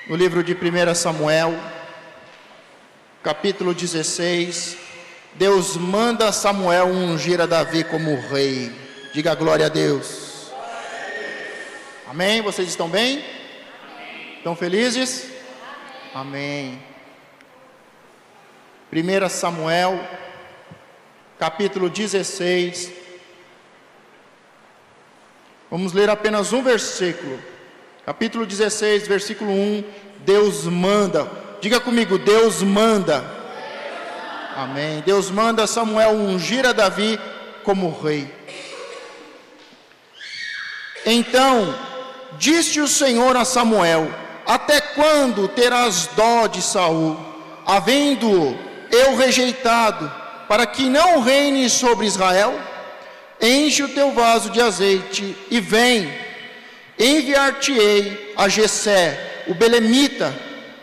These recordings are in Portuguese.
no livro de 1 Samuel, capítulo 16, Deus manda Samuel ungir a Davi como rei. Diga glória a Deus. Amém? Vocês estão bem? Amém. Estão felizes? Amém. 1 Samuel, capítulo 16. Vamos ler apenas um versículo. Capítulo 16, versículo 1. Deus manda. Diga comigo, Deus manda. Amém. Deus manda Samuel ungir a Davi como rei. Então disse o Senhor a Samuel: até quando terás dó de Saul, havendo-o eu rejeitado, para que não reine sobre Israel? Enche o teu vaso de azeite e vem, enviar-te-ei a Jessé, o belemita,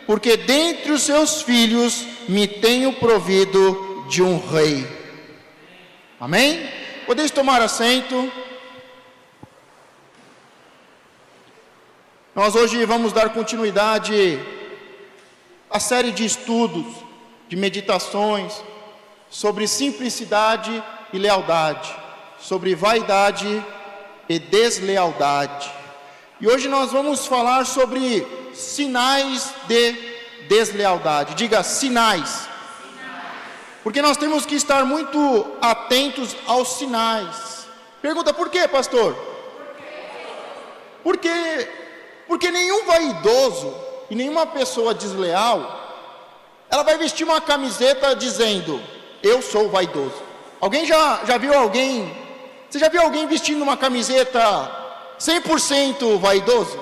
porque dentre os seus filhos me tenho provido de um rei. Amém? Podeis tomar assento. Nós hoje vamos dar continuidade à série de estudos, de meditações sobre simplicidade e lealdade, sobre vaidade e deslealdade. E hoje nós vamos falar sobre sinais de deslealdade. Diga sinais. Porque nós temos que estar muito atentos aos sinais. Pergunta, por quê, pastor? Porque nenhum vaidoso e nenhuma pessoa desleal, ela vai vestir uma camiseta dizendo: eu sou vaidoso. Alguém já viu alguém? Você já viu alguém vestindo uma camiseta 100% vaidoso?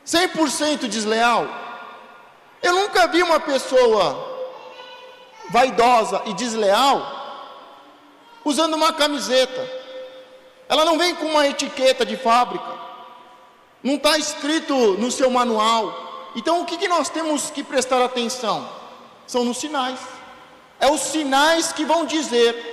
100% desleal? Eu nunca vi uma pessoa vaidosa e desleal usando uma camiseta. Ela não vem com uma etiqueta de fábrica, não está escrito no seu manual. Então o que nós temos que prestar atenção? São nos sinais. É os sinais que vão dizer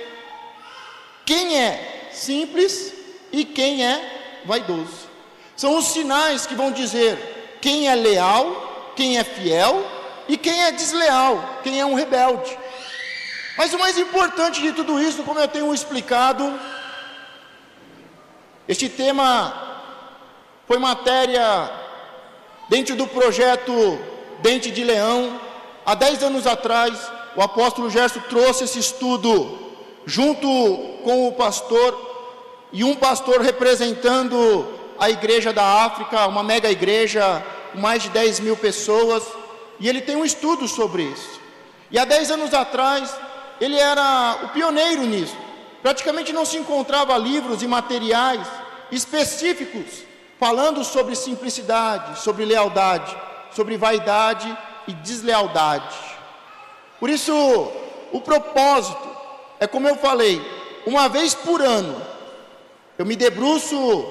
quem é simples e quem é vaidoso. São os sinais que vão dizer quem é leal, quem é fiel e quem é desleal, quem é um rebelde. Mas o mais importante de tudo isso, como eu tenho explicado, este tema foi matéria dentro do projeto Dente de Leão. Há 10 anos atrás, o apóstolo Gerson trouxe esse estudo junto com o pastor, e um pastor representando a igreja da África, uma mega igreja com mais de 10 mil pessoas, e ele tem um estudo sobre isso. E há 10 anos atrás, ele era o pioneiro nisso. Praticamente não se encontrava livros e materiais específicos falando sobre simplicidade, sobre lealdade, sobre vaidade e deslealdade. Por isso, o propósito é, como eu falei, uma vez por ano, eu me debruço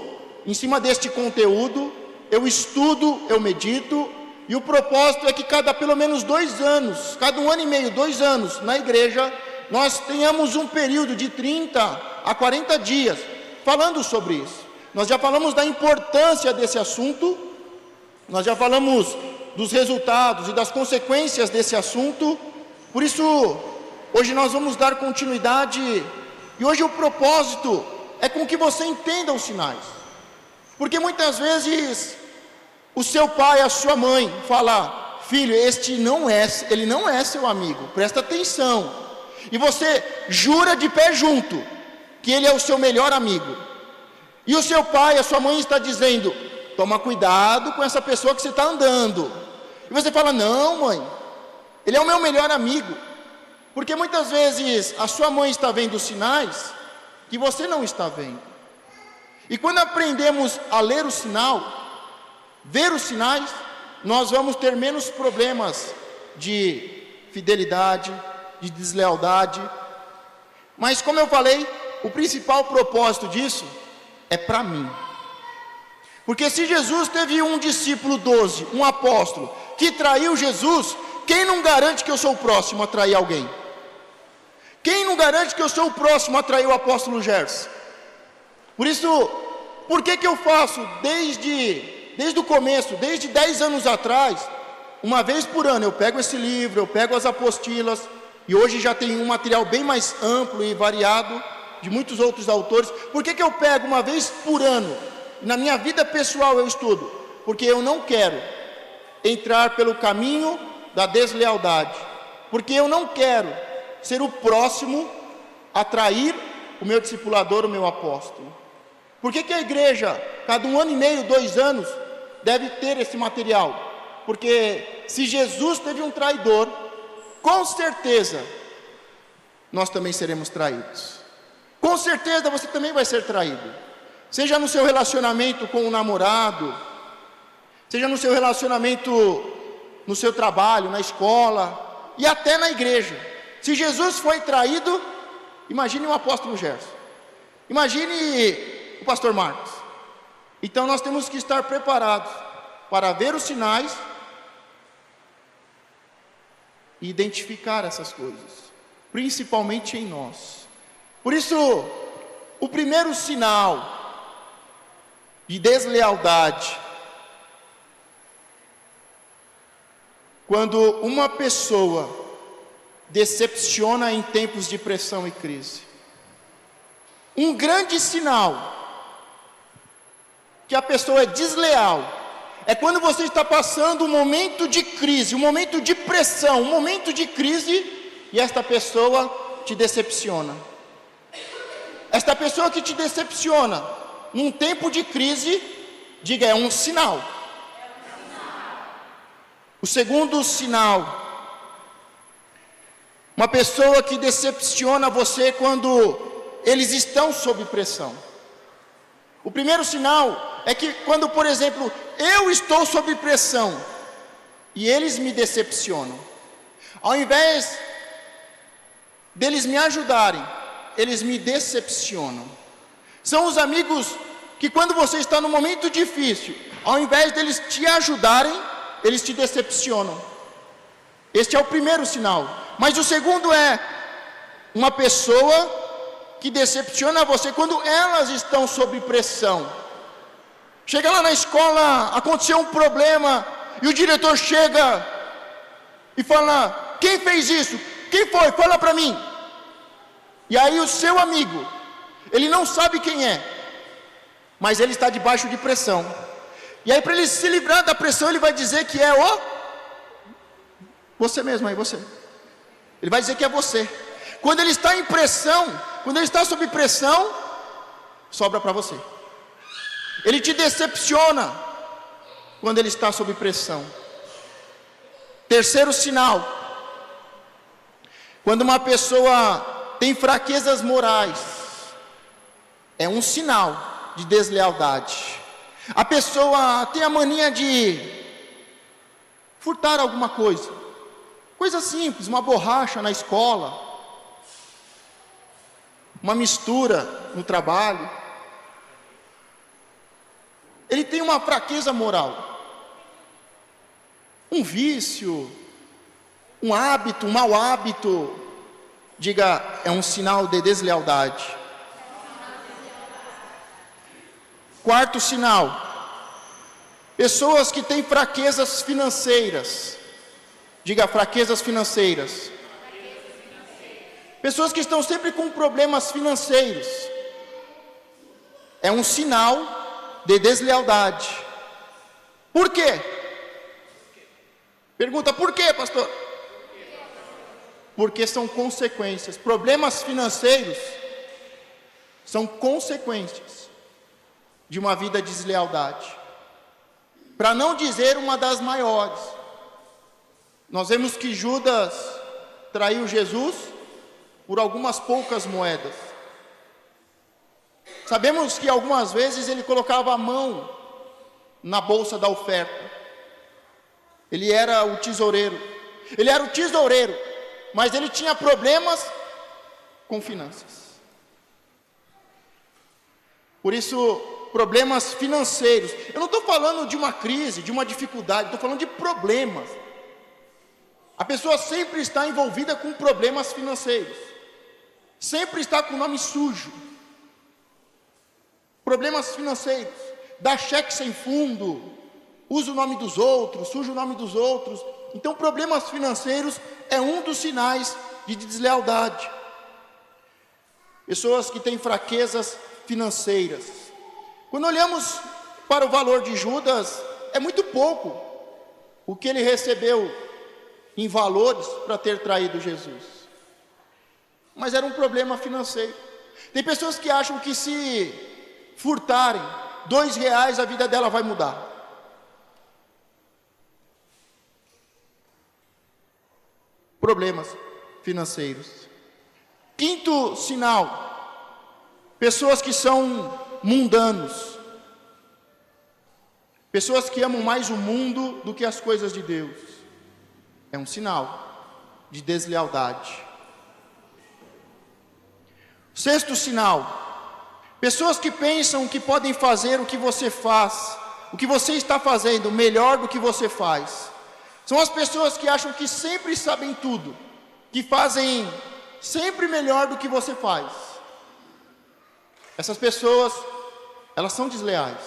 em cima deste conteúdo, eu estudo, eu medito, e o propósito é que pelo menos 2 anos, cada 1 ano e meio, 2 anos, na igreja, nós tenhamos um período de 30 a 40 dias falando sobre isso. Nós já falamos da importância desse assunto, nós já falamos dos resultados e das consequências desse assunto. Por isso, hoje nós vamos dar continuidade, e hoje o propósito é com que você entenda os sinais. Porque muitas vezes o seu pai, a sua mãe fala: filho, ele não é seu amigo, presta atenção. E você jura de pé junto que ele é o seu melhor amigo. E o seu pai, a sua mãe está dizendo: toma cuidado com essa pessoa que você está andando. E você fala: não, mãe, ele é o meu melhor amigo. Porque muitas vezes a sua mãe está vendo sinais que você não está vendo. E quando aprendemos a ler o sinal, ver os sinais, nós vamos ter menos problemas de fidelidade, de deslealdade. Mas como eu falei, o principal propósito disso é para mim. Porque se Jesus teve um discípulo 12, um apóstolo, que traiu Jesus, quem não garante que eu sou o próximo a trair alguém? Quem não garante que eu sou o próximo a trair o apóstolo Gerson? Por isso, por que eu faço desde desde o começo, desde 10 anos atrás, uma vez por ano eu pego esse livro, eu pego as apostilas, e hoje já tem um material bem mais amplo e variado, de muitos outros autores. Por que eu pego uma vez por ano? Na minha vida pessoal eu estudo, porque eu não quero entrar pelo caminho da deslealdade, porque eu não quero ser o próximo a trair o meu discipulador, o meu apóstolo. Por que a igreja, cada 1 ano e meio, 2 anos, deve ter esse material? Porque se Jesus teve um traidor, com certeza nós também seremos traídos. Com certeza você também vai ser traído. Seja no seu relacionamento com o namorado, seja no seu relacionamento no seu trabalho, na escola e até na igreja. Se Jesus foi traído, imagine o apóstolo Gerson, imagine o pastor Marcos. Então nós temos que estar preparados para ver os sinais e identificar essas coisas, principalmente em nós. Por isso, o primeiro sinal de deslealdade, quando uma pessoa decepciona em tempos de pressão e crise. Um grande sinal que a pessoa é desleal é quando você está passando um momento de crise, um momento de pressão, um momento de crise, e esta pessoa te decepciona. Esta pessoa que te decepciona num tempo de crise, diga, é um sinal. O segundo sinal, uma pessoa que decepciona você quando eles estão sob pressão. O primeiro sinal é que quando, por exemplo, eu estou sob pressão e eles me decepcionam, ao invés deles me ajudarem, eles me decepcionam. São os amigos que quando você está num momento difícil, ao invés deles te ajudarem, eles te decepcionam. Este é o primeiro sinal. Mas o segundo é uma pessoa que decepciona você quando elas estão sob pressão. Chega lá na escola, aconteceu um problema, e o diretor chega e fala: quem fez isso? Quem foi? Fala para mim. E aí o seu amigo, ele não sabe quem é, mas ele está debaixo de pressão. E aí, para ele se livrar da pressão, ele vai dizer que é você mesmo aí, você. Ele vai dizer que é você. Quando ele está em pressão, quando ele está sob pressão, sobra para você. Ele te decepciona quando ele está sob pressão. Terceiro sinal, quando uma pessoa tem fraquezas morais, é um sinal de deslealdade. A pessoa tem a mania de furtar alguma coisa, coisa simples, uma borracha na escola, uma mistura no trabalho. Ele tem uma fraqueza moral, um vício, um hábito, um mau hábito. Diga, é um sinal de deslealdade. Quarto sinal, pessoas que têm fraquezas financeiras. Diga, fraquezas financeiras. Pessoas que estão sempre com problemas financeiros. É um sinal de deslealdade. Por quê? Pergunta, por quê, pastor? Porque são consequências. Problemas financeiros são consequências de uma vida de deslealdade, para não dizer uma das maiores. Nós vemos que Judas traiu Jesus por algumas poucas moedas. Sabemos que algumas vezes ele colocava a mão na bolsa da oferta. Ele era o tesoureiro, mas ele tinha problemas com finanças. Por isso, problemas financeiros. Eu não estou falando de uma crise, de uma dificuldade, estou falando de problemas. A pessoa sempre está envolvida com problemas financeiros, sempre está com o nome sujo. Problemas financeiros, dá cheque sem fundo, usa o nome dos outros, suja o nome dos outros. Então, problemas financeiros é um dos sinais de deslealdade. Pessoas que têm fraquezas financeiras. Quando olhamos para o valor de Judas, é muito pouco o que ele recebeu em valores para ter traído Jesus. Mas era um problema financeiro. Tem pessoas que acham que se furtarem R$2, a vida dela vai mudar. Problemas financeiros. Quinto sinal: pessoas que são mundanos. Pessoas que amam mais o mundo do que as coisas de Deus. É um sinal de deslealdade. Sexto sinal: pessoas que pensam que podem fazer o que você faz, o que você está fazendo melhor do que você faz. São as pessoas que acham que sempre sabem tudo, que fazem sempre melhor do que você faz. Essas pessoas, elas são desleais.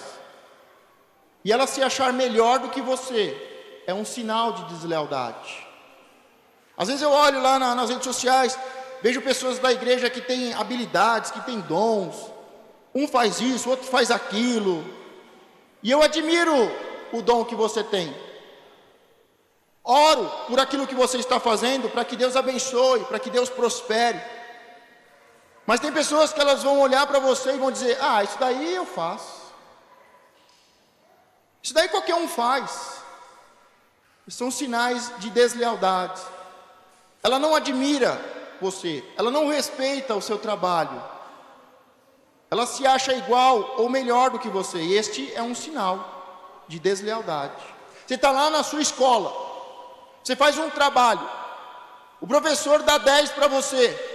E ela se achar melhor do que você é um sinal de deslealdade. Às vezes eu olho lá nas redes sociais, vejo pessoas da igreja que têm habilidades, que têm dons. Um faz isso, outro faz aquilo. E eu admiro o dom que você tem. Oro por aquilo que você está fazendo, para que Deus abençoe, para que Deus prospere. Mas tem pessoas que elas vão olhar para você e vão dizer: ah, isso daí eu faço. Isso daí qualquer um faz. São sinais de deslealdade. Ela não admira você, ela não respeita o seu trabalho. Ela se acha igual ou melhor do que você. E este é um sinal de deslealdade. Você está lá na sua escola, você faz um trabalho, o professor dá 10 para você.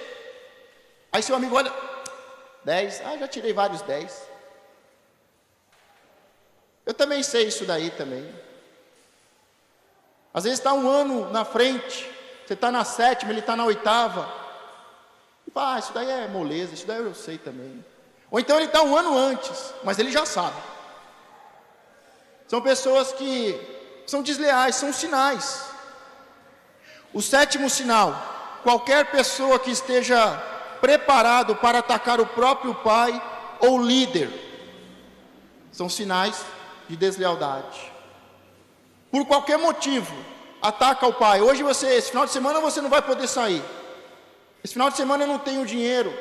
Aí seu amigo olha: 10? Ah, já tirei vários 10. Eu também sei isso daí também. Às vezes está um ano na frente, você está na 7ª, ele está na 8ª. E fala: ah, isso daí é moleza, isso daí eu sei também. Ou então ele está um ano antes, mas ele já sabe. São pessoas que são desleais, são sinais. O 7º sinal: qualquer pessoa que esteja preparado para atacar o próprio pai ou líder. São sinais de deslealdade. Por qualquer motivo, ataca o pai. Hoje esse final de semana você não vai poder sair. Esse final de semana eu não tenho dinheiro,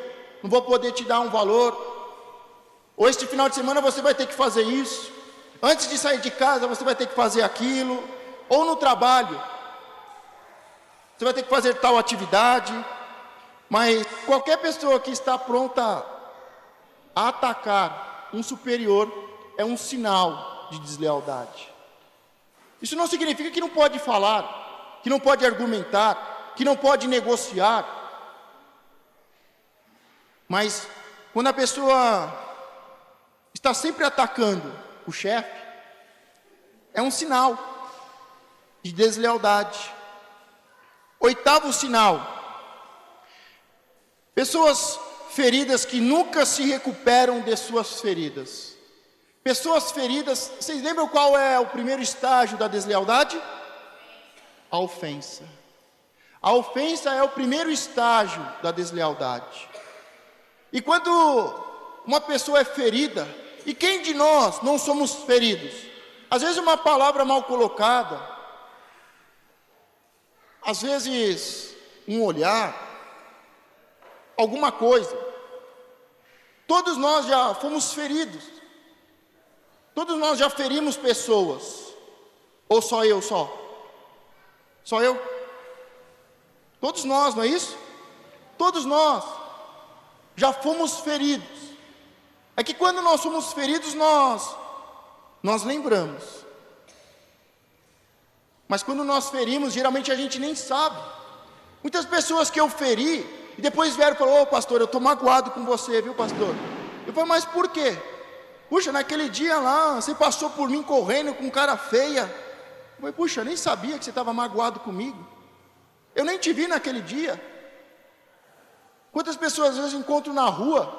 não vou poder te dar um valor. Ou este final de semana você vai ter que fazer isso. Antes de sair de casa você vai ter que fazer aquilo. Ou no trabalho, você vai ter que fazer tal atividade. Mas qualquer pessoa que está pronta a atacar um superior é um sinal de deslealdade. Isso não significa que não pode falar, que não pode argumentar, que não pode negociar. Mas quando a pessoa está sempre atacando o chefe, é um sinal de deslealdade. 8º sinal: pessoas feridas que nunca se recuperam de suas feridas. Pessoas feridas, vocês lembram qual é o primeiro estágio da deslealdade? A ofensa. A ofensa é o primeiro estágio da deslealdade. E quando uma pessoa é ferida, e quem de nós não somos feridos? Às vezes uma palavra mal colocada, às vezes um olhar, alguma coisa. Todos nós já fomos feridos. Todos nós já ferimos pessoas. Ou só eu só? Só eu? Todos nós, não é isso? Todos nós já fomos feridos. É que quando nós somos feridos, nós lembramos. Mas quando nós ferimos, geralmente a gente nem sabe. Muitas pessoas que eu feri, e depois vieram e falaram: ô pastor, eu estou magoado com você, viu pastor? Eu falei: mas por quê? Puxa, naquele dia lá, você passou por mim correndo com cara feia. Eu falei: puxa, eu nem sabia que você estava magoado comigo. Eu nem te vi naquele dia. Quantas pessoas às vezes encontro na rua,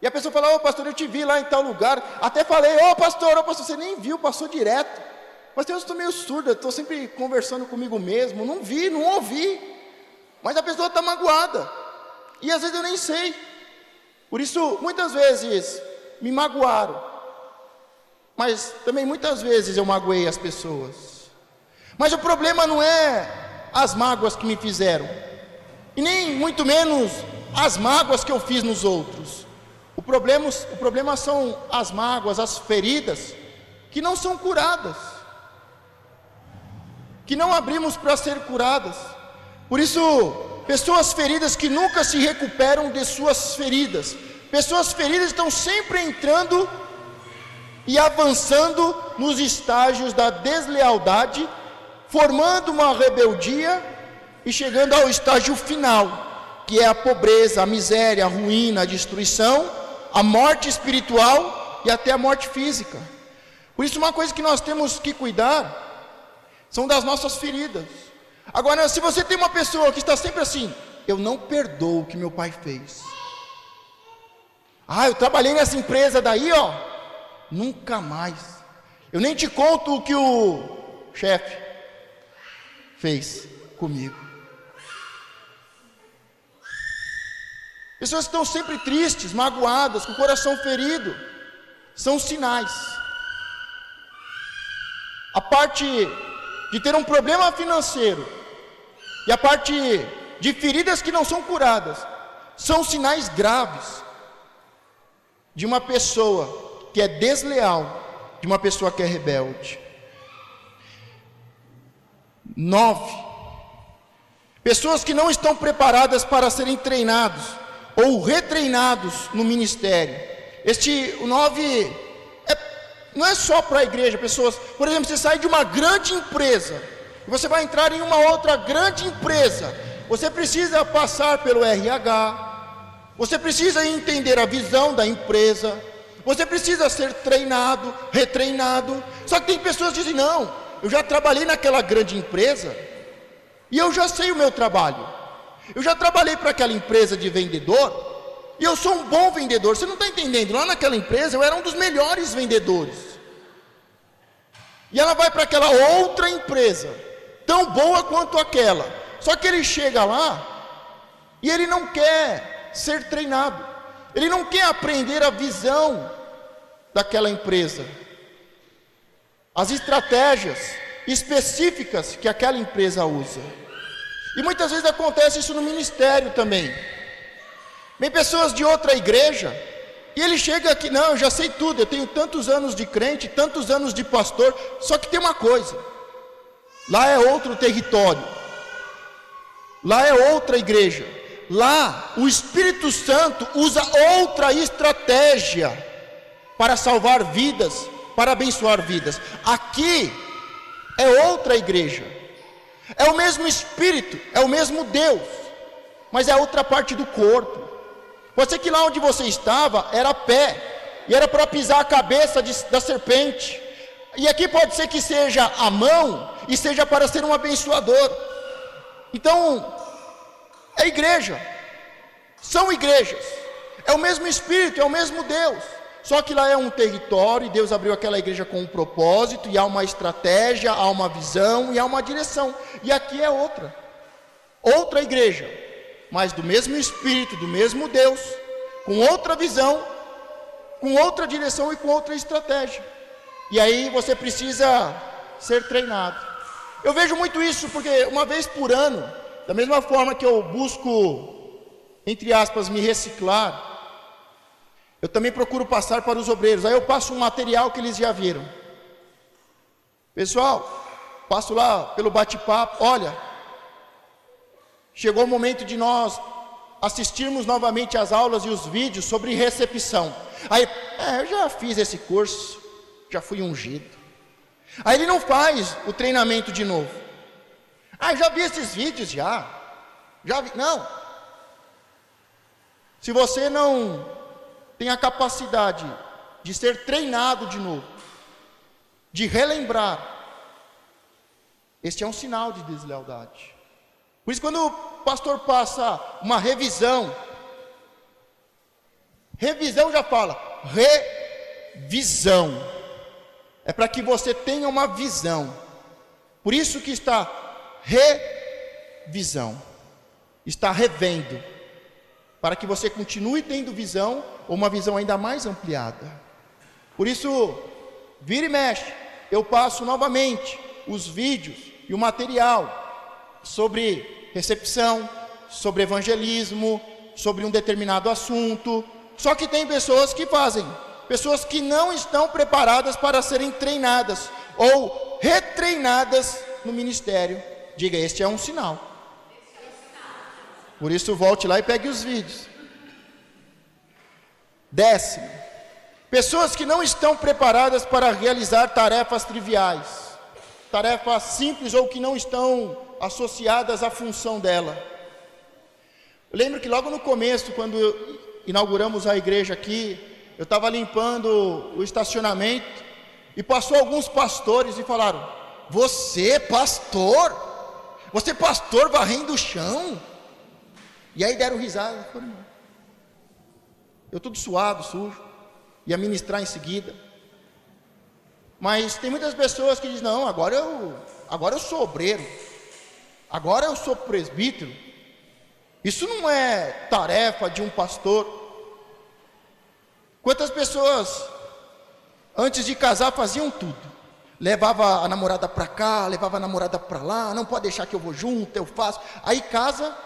E a pessoa fala: ô pastor, eu te vi lá em tal lugar. Até falei: ô pastor, você nem viu, passou direto. Mas eu estou meio surdo, estou sempre conversando comigo mesmo. Não vi, não ouvi. Mas a pessoa está magoada. E às vezes eu nem sei. Por isso, muitas vezes me magoaram. Mas também muitas vezes eu magoei as pessoas. Mas o problema não é as mágoas que me fizeram. E nem muito menos as mágoas que eu fiz nos outros. O problema são as mágoas, as feridas, que não são curadas. Que não abrimos para ser curadas. Por isso, pessoas feridas que nunca se recuperam de suas feridas. Pessoas feridas estão sempre entrando e avançando nos estágios da deslealdade, formando uma rebeldia e chegando ao estágio final, que é a pobreza, a miséria, a ruína, a destruição, a morte espiritual e até a morte física. Por isso, uma coisa que nós temos que cuidar são das nossas feridas. Agora, se você tem uma pessoa que está sempre assim: eu não perdoo o que meu pai fez. Eu trabalhei nessa empresa daí, nunca mais. Eu nem te conto o que o chefe fez comigo. Pessoas que estão sempre tristes, magoadas, com o coração ferido, são sinais. A parte de ter um problema financeiro e a parte de feridas que não são curadas, são sinais graves de uma pessoa que é desleal, de uma pessoa que é rebelde. 9. Pessoas que não estão preparadas para serem treinados ou retreinados no ministério. O 9 não é só para a igreja. Pessoas, por exemplo, você sai de uma grande empresa e você vai entrar em uma outra grande empresa. Você precisa passar pelo RH, você precisa entender a visão da empresa, você precisa ser treinado, retreinado. Só que tem pessoas que dizem: não, eu já trabalhei naquela grande empresa e eu já sei o meu trabalho. Eu já trabalhei para aquela empresa de vendedor e eu sou um bom vendedor. Você não está entendendo? Lá naquela empresa eu era um dos melhores vendedores. E ela vai para aquela outra empresa, tão boa quanto aquela. Só que ele chega lá e ele não quer ser treinado. Ele não quer aprender a visão daquela empresa, as estratégias específicas que aquela empresa usa. E muitas vezes acontece isso no ministério também. Vem pessoas de outra igreja e ele chega aqui: não, eu já sei tudo, eu tenho tantos anos de crente, tantos anos de pastor. Só que tem uma coisa: lá é outro território, lá é outra igreja, lá o Espírito Santo usa outra estratégia para salvar vidas, para abençoar vidas. Aqui é outra igreja, é o mesmo Espírito, é o mesmo Deus, mas é outra parte do corpo. Pode ser que lá onde você estava era pé, e era para pisar a cabeça da serpente, e aqui pode ser que seja a mão, e seja para ser um abençoador. Então, é igreja, são igrejas, é o mesmo Espírito, é o mesmo Deus. Só que lá é um território, e Deus abriu aquela igreja com um propósito, e há uma estratégia, há uma visão, e há uma direção. E aqui é outra igreja, mas do mesmo Espírito, do mesmo Deus, com outra visão, com outra direção e com outra estratégia. E aí você precisa ser treinado. Eu vejo muito isso porque uma vez por ano, da mesma forma que eu busco, entre aspas, me reciclar, eu também procuro passar para os obreiros. Aí eu passo um material que eles já viram. Pessoal, passo lá pelo bate-papo: olha, chegou o momento de nós assistirmos novamente às aulas e os vídeos sobre recepção. Aí, eu já fiz esse curso, já fui ungido. Aí ele não faz o treinamento de novo. Já vi esses vídeos já vi. Não. Se você não tem a capacidade de ser treinado de novo, de relembrar, este é um sinal de deslealdade. Por isso, quando o pastor passa uma revisão Revisão já fala, revisão. É para que você tenha uma visão. Por isso que está revisão. Está revendo. Para que você continue tendo visão, ou uma visão ainda mais ampliada. Por isso, vira e mexe, eu passo novamente os vídeos e o material sobre recepção, sobre evangelismo, sobre um determinado assunto. Só que tem pessoas que fazem, pessoas que não estão preparadas para serem treinadas ou retreinadas no ministério. Diga, este é um sinal. Por isso volte lá e pegue os vídeos. 10. Pessoas que não estão preparadas para realizar tarefas triviais, tarefas simples ou que não estão associadas à função dela. Eu lembro que logo no começo, quando inauguramos a igreja aqui, eu estava limpando o estacionamento e passou alguns pastores e falaram: você pastor? Você pastor varrendo o chão? E aí deram risada. Eu todo suado, sujo, ia ministrar em seguida. Mas tem muitas pessoas que dizem: não, agora eu sou obreiro, agora eu sou presbítero. Isso não é tarefa de um pastor. Quantas pessoas antes de casar faziam tudo? Levava a namorada para cá, levava a namorada para lá, não pode deixar que eu vou junto, eu faço. Aí casa,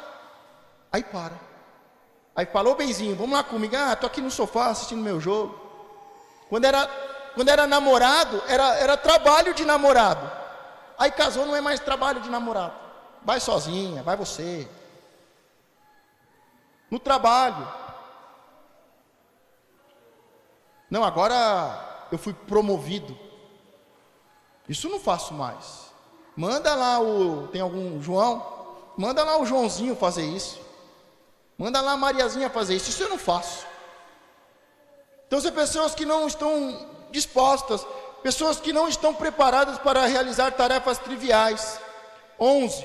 aí para. Aí falou, benzinho, vamos lá comigo. Tô aqui no sofá assistindo meu jogo. Quando era namorado, era trabalho de namorado. Aí casou, não é mais trabalho de namorado. Vai sozinha, vai você. No trabalho. Não, agora eu fui promovido. Isso não faço mais. Manda lá tem algum João? Manda lá o Joãozinho fazer isso. Manda lá a Mariazinha fazer isso. Isso eu não faço. Então são pessoas que não estão dispostas, pessoas que não estão preparadas para realizar tarefas triviais. 11.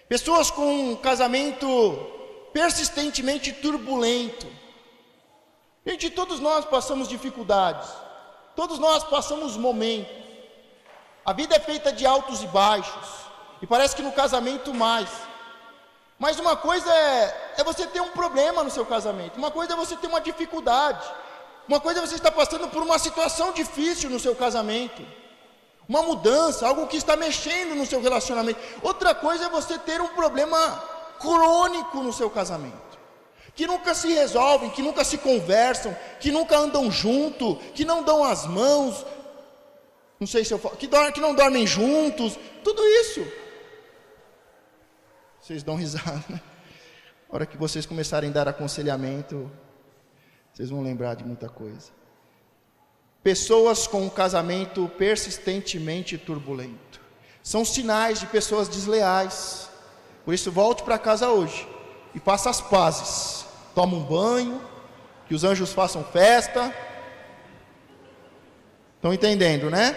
Pessoas com um casamento persistentemente turbulento. Gente, todos nós passamos dificuldades, todos nós passamos momentos. A vida é feita de altos e baixos, e parece que no casamento mais. Mas uma coisa é você ter um problema no seu casamento, uma coisa é você ter uma dificuldade, uma coisa é você estar passando por uma situação difícil no seu casamento, uma mudança, algo que está mexendo no seu relacionamento. Outra coisa é você ter um problema crônico no seu casamento, que nunca se resolvem, que nunca se conversam, que nunca andam junto, que não dão as mãos, não sei se eu falo, que não dormem juntos, tudo isso. Vocês dão risada, né? A hora que vocês começarem a dar aconselhamento, vocês vão lembrar de muita coisa. Pessoas com um casamento persistentemente turbulento são sinais de pessoas desleais. Por isso, volte para casa hoje e faça as pazes. Toma um banho, que os anjos façam festa. Estão entendendo, né?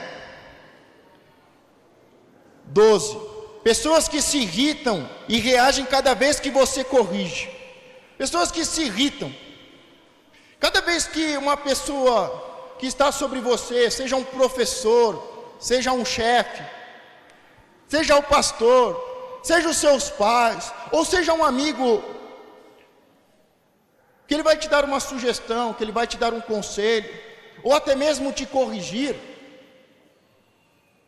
12. Pessoas que se irritam e reagem cada vez que você corrige. Pessoas que se irritam. Cada vez que uma pessoa que está sobre você, seja um professor, seja um chefe, seja o pastor, seja os seus pais, ou seja um amigo, que ele vai te dar uma sugestão, que ele vai te dar um conselho, ou até mesmo te corrigir,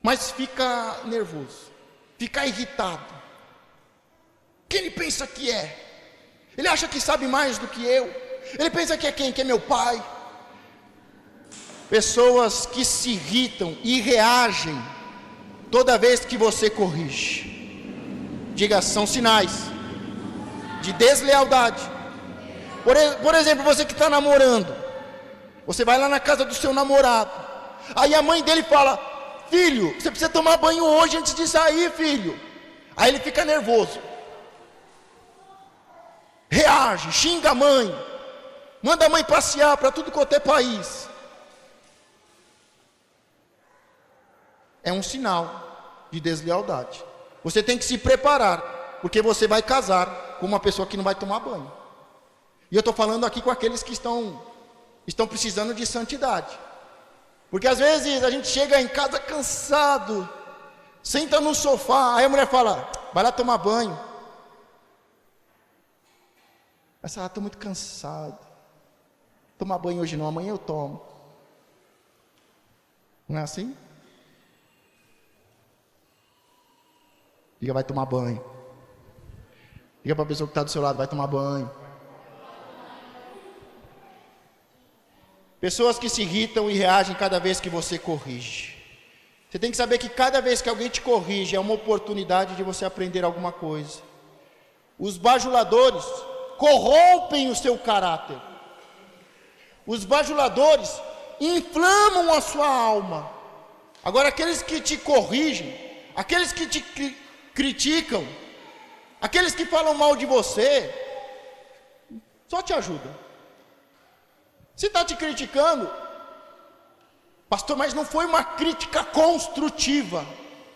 mas fica nervoso, fica irritado. Quem ele pensa que é? Ele acha que sabe mais do que eu. Ele pensa que é quem? Que é meu pai. Pessoas que se irritam e reagem toda vez que você corrige. Diga, são sinais de deslealdade. Por exemplo, você que está namorando, você vai lá na casa do seu namorado, aí a mãe dele fala: filho, você precisa tomar banho hoje antes de sair, filho. Aí ele fica nervoso, reage, xinga a mãe, manda a mãe passear para tudo quanto é país. É um sinal de deslealdade. Você tem que se preparar, porque você vai casar com uma pessoa que não vai tomar banho. E eu estou falando aqui com aqueles que estão precisando de santidade. Porque às vezes a gente chega em casa cansado, senta no sofá, aí a mulher fala, vai lá tomar banho. Aí você fala, estou muito cansado. Tomar banho hoje não, amanhã eu tomo. Não é assim? Diga, vai tomar banho. Diga para a pessoa que está do seu lado, vai tomar banho. Pessoas que se irritam e reagem cada vez que você corrige. Você tem que saber que cada vez que alguém te corrige é uma oportunidade de você aprender alguma coisa. Os bajuladores corrompem o seu caráter. Os bajuladores inflamam a sua alma. Agora, aqueles que te corrigem, aqueles que te criticam, aqueles que falam mal de você, só te ajudam. Se está te criticando, pastor, mas não foi uma crítica construtiva.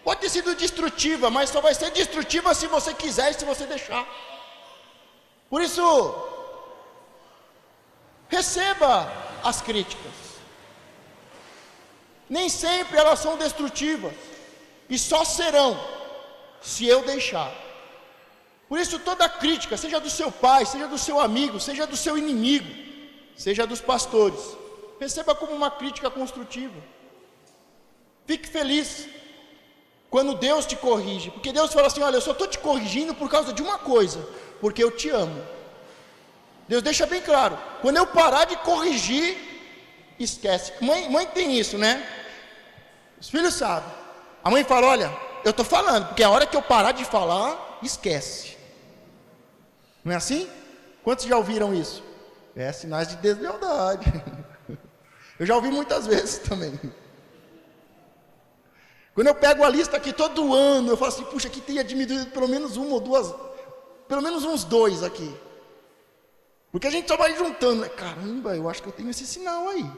Pode ter sido destrutiva, mas só vai ser destrutiva se você quiser e se você deixar. Por isso, receba as críticas. Nem sempre elas são destrutivas, e só serão se eu deixar. Por isso, toda crítica, seja do seu pai, seja do seu amigo, seja do seu inimigo, seja dos pastores, receba como uma crítica construtiva. Fique feliz quando Deus te corrige, porque Deus fala assim, olha, eu só estou te corrigindo por causa de uma coisa, porque eu te amo. Deus deixa bem claro, quando eu parar de corrigir, esquece. Mãe tem isso, né? Os filhos sabem. A mãe fala, olha, eu estou falando, porque a hora que eu parar de falar, esquece. Não é assim? Quantos já ouviram isso? É sinais de deslealdade. Eu já ouvi muitas vezes também. Quando eu pego a lista aqui todo ano, eu falo assim, puxa, aqui teria diminuído pelo menos uma ou duas, pelo menos uns 2 aqui. Porque a gente só vai juntando, né? Caramba, eu acho que eu tenho esse sinal aí.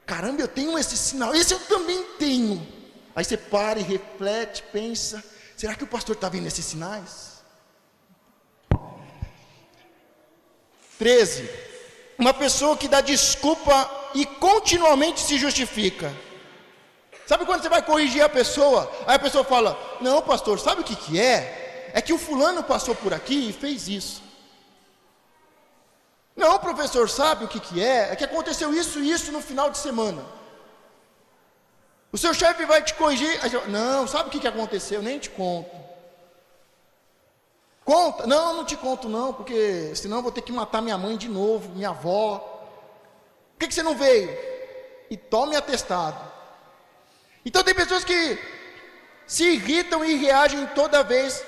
Caramba, eu tenho esse sinal, esse eu também tenho. Aí você para e reflete, pensa, será que o pastor está vendo esses sinais? 13. Uma pessoa que dá desculpa e continuamente se justifica. Sabe quando você vai corrigir a pessoa, aí a pessoa fala, não pastor, sabe o que é? É que o fulano passou por aqui e fez isso. Não professor, sabe o que é? É que aconteceu isso e isso no final de semana. O seu chefe vai te corrigir, aí você fala, não, sabe o que aconteceu? Nem te conto. Conta? Não, não te conto não, porque senão eu vou ter que matar minha mãe de novo, minha avó. Por que você não veio? E tome atestado. Então tem pessoas que se irritam e reagem toda vez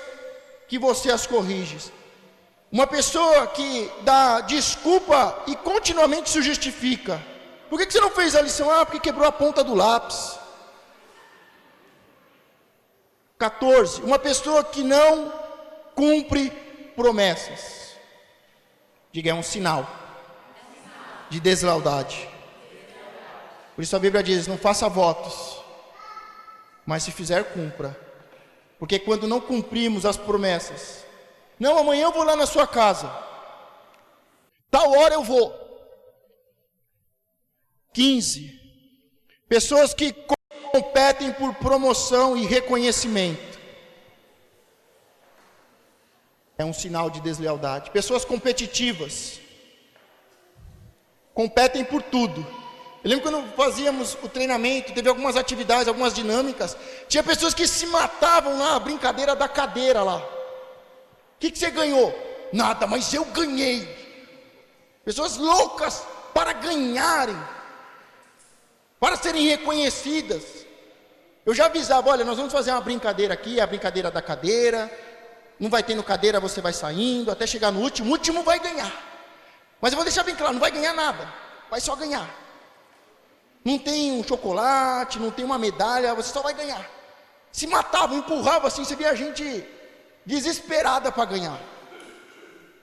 que você as corrige. Uma pessoa que dá desculpa e continuamente se justifica. Por que você não fez a lição? Ah, porque quebrou a ponta do lápis. 14. Uma pessoa que não cumpre promessas. Diga, é um sinal de deslealdade. Por isso a Bíblia diz, não faça votos, mas se fizer, cumpra. Porque quando não cumprimos as promessas, não, amanhã eu vou lá na sua casa, tal hora eu vou. 15. Pessoas que competem por promoção e reconhecimento. É um sinal de deslealdade. Pessoas competitivas competem por tudo. Eu lembro quando fazíamos o treinamento, teve algumas atividades, algumas dinâmicas, tinha pessoas que se matavam na brincadeira da cadeira lá. O que você ganhou? Nada, mas eu ganhei. Pessoas loucas para ganharem, para serem reconhecidas. Eu já avisava, olha, nós vamos fazer uma brincadeira aqui, a brincadeira da cadeira. Não vai tendo cadeira, você vai saindo, até chegar no último, o último vai ganhar. Mas eu vou deixar bem claro, não vai ganhar nada, vai só ganhar. Não tem um chocolate, não tem uma medalha, você só vai ganhar. Se matava, empurrava assim, você via a gente desesperada para ganhar.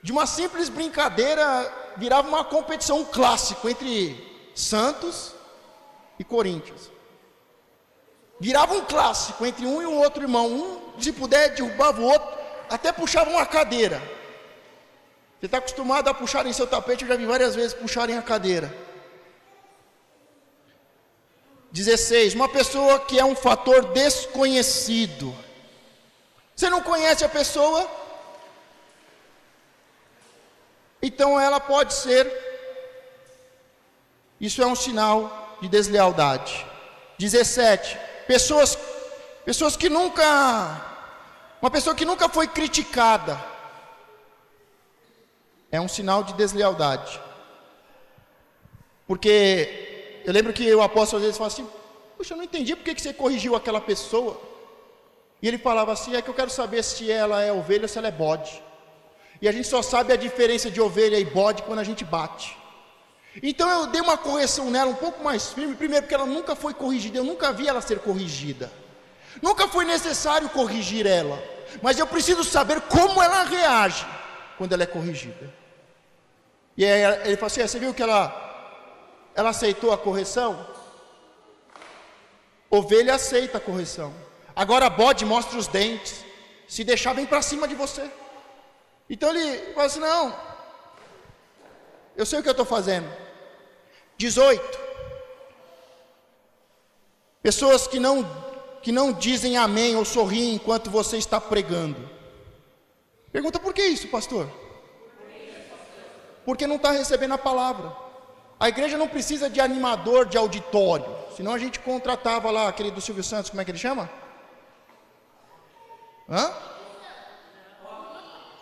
De uma simples brincadeira, virava uma competição, um clássico entre Santos e Corinthians. Virava um clássico entre um e um outro irmão, um se puder derrubava o outro, até puxava uma cadeira. Você está acostumado a puxarem seu tapete, eu já vi várias vezes puxarem a cadeira. 16. Uma pessoa que é um fator desconhecido. Você não conhece a pessoa, então ela pode ser. Isso é um sinal de deslealdade. 17. Pessoas que nunca. Uma pessoa que nunca foi criticada. É um sinal de deslealdade. Porque eu lembro que o apóstolo às vezes fala assim: puxa, eu não entendi por que você corrigiu aquela pessoa. E ele falava assim: é que eu quero saber se ela é ovelha ou se ela é bode. E a gente só sabe a diferença de ovelha e bode quando a gente bate. Então eu dei uma correção nela um pouco mais firme. Primeiro porque ela nunca foi corrigida, eu nunca vi ela ser corrigida. Nunca foi necessário corrigir ela. Mas eu preciso saber como ela reage quando ela é corrigida. E aí ele falou assim: você viu que ela aceitou a correção? Ovelha aceita a correção. Agora bode mostra os dentes. Se deixar, vem para cima de você. Então ele falou assim: não, eu sei o que eu estou fazendo. 18. Pessoas que não dizem amém ou sorriem enquanto você está pregando. Pergunta: por que isso, pastor? Porque não está recebendo a palavra. A igreja não precisa de animador de auditório. Senão a gente contratava lá aquele do Silvio Santos, como é que ele chama?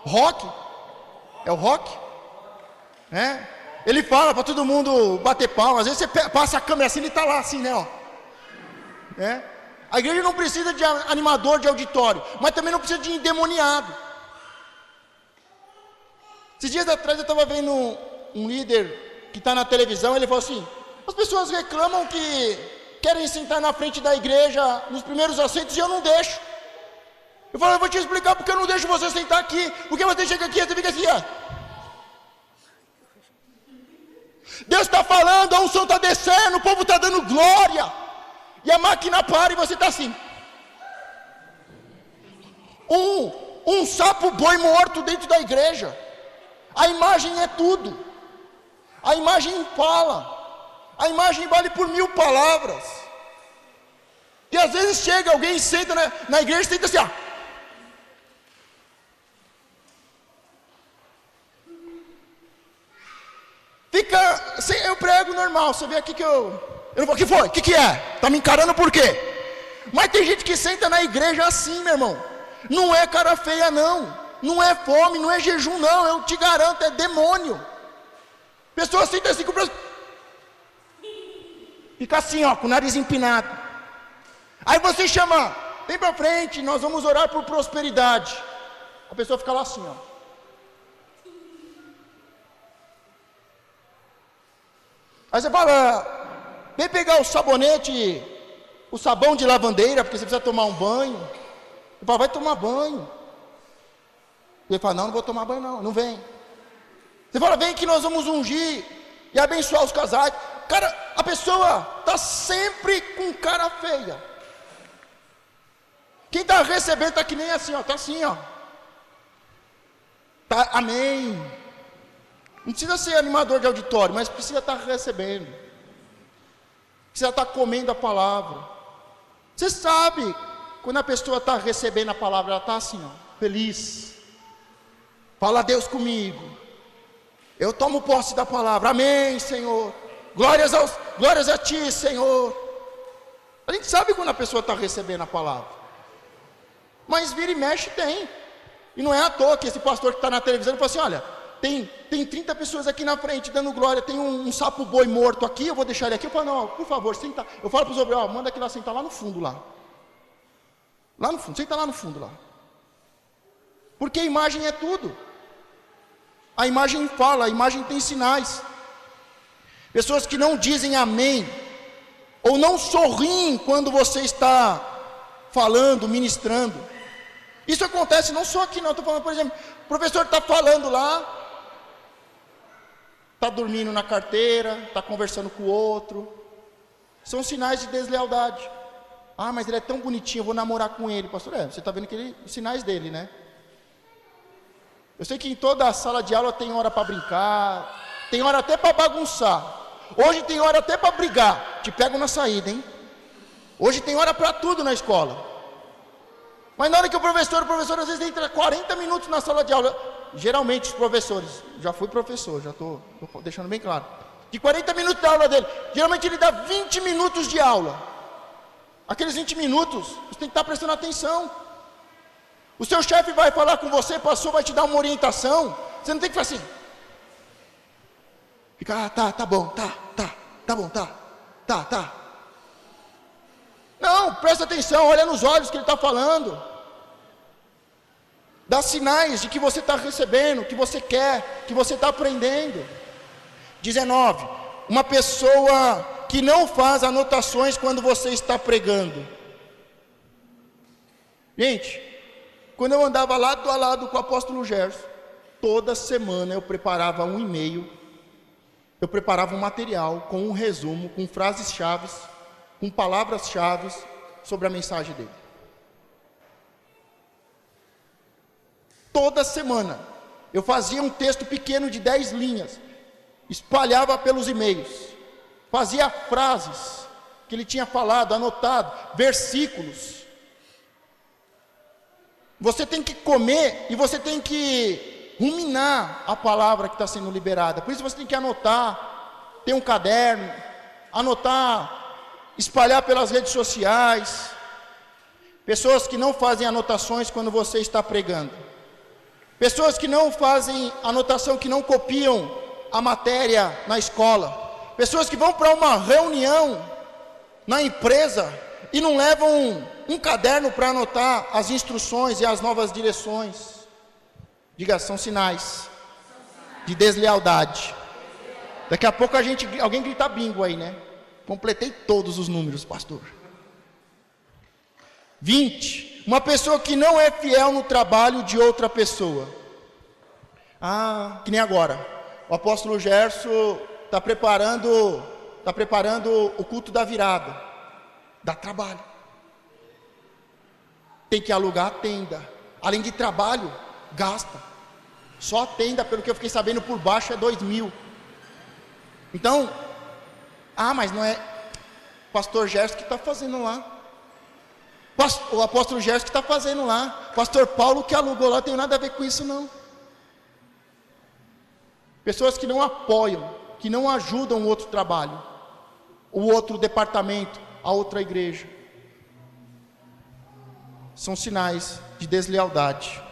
Rock? É o Rock? É? Ele fala para todo mundo bater palma. Às vezes você passa a câmera assim, ele está lá assim, né? Ó. É? A igreja não precisa de animador de auditório, mas também não precisa de endemoniado. Esses dias atrás eu estava vendo um líder que está na televisão. Ele falou assim: as pessoas reclamam que querem sentar na frente da igreja nos primeiros assentos e eu não deixo. Eu falei: eu vou te explicar porque eu não deixo você sentar aqui. Porque você chega aqui e você fica assim, ó. Deus está falando, a unção está descendo, o povo está dando glória. E a máquina para e você está assim. Um sapo boi morto dentro da igreja. A imagem é tudo. A imagem fala. A imagem vale por 1000 palavras. E às vezes chega alguém e senta na igreja e senta assim, ó. Fica, eu prego normal. Você vê aqui que eu não vou. O que foi? O que é? Está me encarando por quê? Mas tem gente que senta na igreja assim, meu irmão. Não é cara feia não. Não é fome, não é jejum não. Eu te garanto, é demônio. Pessoa senta assim com o braço. Fica assim, ó, com o nariz empinado. Aí você chama: vem para frente, nós vamos orar por prosperidade. A pessoa fica lá assim, ó. Aí você fala: vem pegar o sabonete, o sabão de lavandeira, porque você precisa tomar um banho. Ele fala: vai tomar banho. Ele fala: não vou tomar banho não vem. Você fala: vem que nós vamos ungir e abençoar os casais. Cara, a pessoa está sempre com cara feia. Quem está recebendo está que nem assim, ó. Está assim, ó. Tá, amém. Não precisa ser animador de auditório, mas precisa estar recebendo. Precisa estar comendo a palavra. Você sabe, quando a pessoa está recebendo a palavra, ela está assim, ó, feliz. Fala: Deus comigo. Eu tomo posse da palavra. Amém, Senhor. Glórias a Ti, Senhor. A gente sabe quando a pessoa está recebendo a palavra. Mas vira e mexe tem. E não é à toa que esse pastor que está na televisão fala assim: olha, tem 30 pessoas aqui na frente dando glória. Tem um sapo boi morto aqui, eu vou deixar ele aqui. Eu falo: não, por favor, senta. Eu falo para os obreiros: manda aquele lá sentar lá no fundo lá. Lá no fundo, senta lá no fundo lá. Porque a imagem é tudo. A imagem fala, a imagem tem sinais. Pessoas que não dizem amém, ou não sorriem quando você está falando, ministrando. Isso acontece não só aqui não, estou falando, por exemplo, o professor está falando lá, está dormindo na carteira, está conversando com o outro. São sinais de deslealdade. Ah, mas ele é tão bonitinho, eu vou namorar com ele. Pastor, você está vendo os sinais dele, né? Eu sei que em toda a sala de aula tem hora para brincar, tem hora até para bagunçar. Hoje tem hora até para brigar. Te pego na saída, hein? Hoje tem hora para tudo na escola. Mas na hora que o professor às vezes entra 40 minutos na sala de aula. Geralmente os professores, já fui professor, já estou deixando bem claro. De 40 minutos da aula dele, geralmente ele dá 20 minutos de aula. Aqueles 20 minutos, você tem que estar prestando atenção. O seu chefe vai falar com você, passou, vai te dar uma orientação. Você não tem que fazer assim. Fica, tá bom. Não, presta atenção, olha nos olhos que ele está falando. Dá sinais de que você está recebendo, que você quer, que você está aprendendo. 19. Uma pessoa que não faz anotações quando você está pregando. Gente, quando eu andava lado a lado com o apóstolo Gerson, toda semana eu preparava um e-mail, eu preparava um material com um resumo, com frases-chave, com palavras-chave sobre a mensagem dele. Toda semana eu fazia um texto pequeno de 10 linhas, espalhava pelos e-mails, fazia frases que ele tinha falado, anotado, versículos. Você tem que comer e você tem que ruminar a palavra que está sendo liberada. Por isso você tem que anotar, ter um caderno, anotar, espalhar pelas redes sociais. Pessoas que não fazem anotações quando você está pregando. Pessoas que não fazem anotação, que não copiam a matéria na escola. Pessoas que vão para uma reunião na empresa e não levam um caderno para anotar as instruções e as novas direções. Diga, são sinais de deslealdade. Daqui a pouco alguém grita bingo aí, né? Completei todos os números, pastor. 20. Uma pessoa que não é fiel no trabalho de outra pessoa. Que nem agora. O apóstolo Gerson está preparando o culto da virada. Dá trabalho. Tem que alugar a tenda. Além de trabalho, gasta. Só a tenda, pelo que eu fiquei sabendo, por baixo é 2.000. Então, mas não é pastor Gerson que está fazendo lá. O apóstolo Gerson que está fazendo lá. Pastor Paulo que alugou lá, não tem nada a ver com isso não. Pessoas que não apoiam, que não ajudam o outro trabalho, o outro departamento, a outra igreja. São sinais de deslealdade.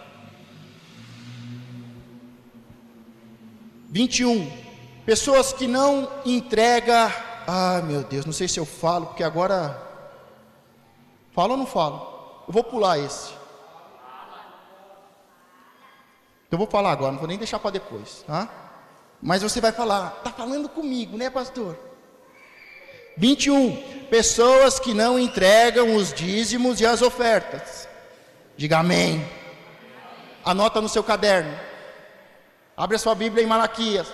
21. Pessoas que não entregam. Meu Deus, não sei se eu falo, porque agora... Falo ou não falo? Eu vou pular esse. Eu vou falar agora, não vou nem deixar para depois, tá? Mas você vai falar, está falando comigo, né, pastor? 21. Pessoas que não entregam os dízimos e as ofertas. Diga amém. Anota no seu caderno. Abre a sua Bíblia em Malaquias.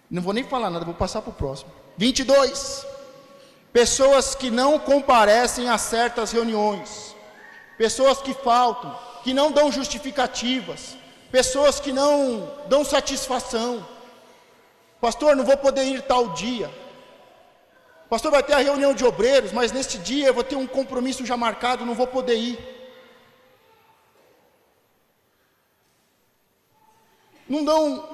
Não vou nem falar nada, vou passar para o próximo. 22. Pessoas que não comparecem a certas reuniões. Pessoas que faltam, que não dão justificativas. Pessoas que não dão satisfação. Pastor, não vou poder ir tal dia. Pastor, vai ter a reunião de obreiros, mas neste dia eu vou ter um compromisso já marcado, não vou poder ir. Não dão.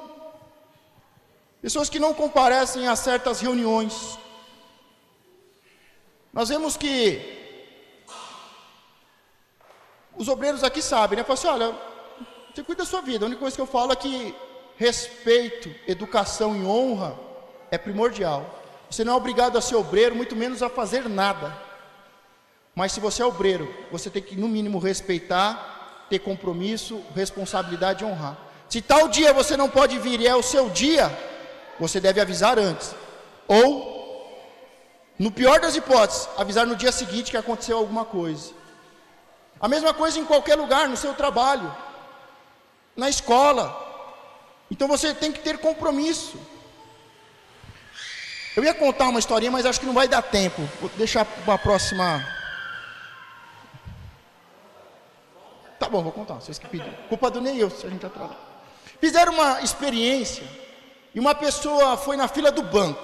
Pessoas que não comparecem a certas reuniões. Nós vemos que os obreiros aqui sabem, né? Falam assim, olha, você cuida da sua vida. A única coisa que eu falo é que respeito, educação e honra é primordial. Você não é obrigado a ser obreiro, muito menos a fazer nada. Mas se você é obreiro, você tem que no mínimo respeitar, ter compromisso, responsabilidade e honrar. Se tal dia você não pode vir e é o seu dia, você deve avisar antes. Ou, no pior das hipóteses, avisar no dia seguinte que aconteceu alguma coisa. A mesma coisa em qualquer lugar, no seu trabalho, na escola. Então você tem que ter compromisso. Eu ia contar uma historinha, mas acho que não vai dar tempo. Vou deixar para a próxima. Tá bom, vou contar, vocês que pediram. Culpa do Neil, se a gente atrasar. Fizeram uma experiência e uma pessoa foi na fila do banco.